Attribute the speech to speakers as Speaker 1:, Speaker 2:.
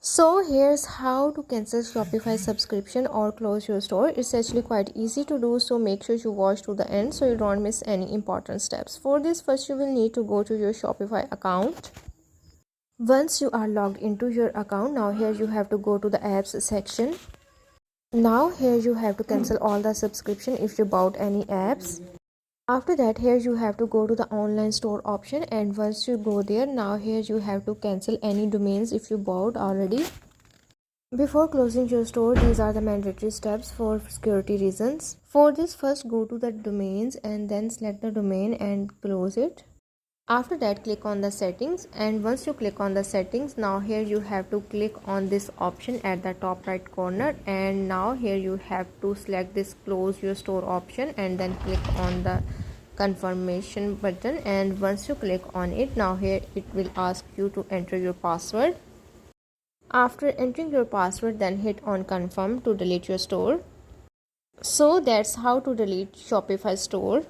Speaker 1: So here's how to cancel Shopify subscription or close your store. It's actually quite easy to do, so make sure you watch to the end so you don't miss any important steps. For this, first you will need to go to your Shopify account. Once you are logged into your account, now here you have to go to the apps section. Now here you have to cancel all the subscription if you bought any apps. After that, here you have to go to the online store option, and once you go there, now here you have to cancel any domains if you bought already. Before closing your store, these are the mandatory steps for security reasons. For this, first go to the domains and then select the domain and close it. After that, click on the settings, and once you click on the settings, now here you have to click on this option at the top right corner, and now here you have to select this close your store option and then click on the confirmation button. And once you click on it, now here it will ask you to enter your password. After entering your password, then hit on confirm to delete your store. So that's how to delete Shopify store.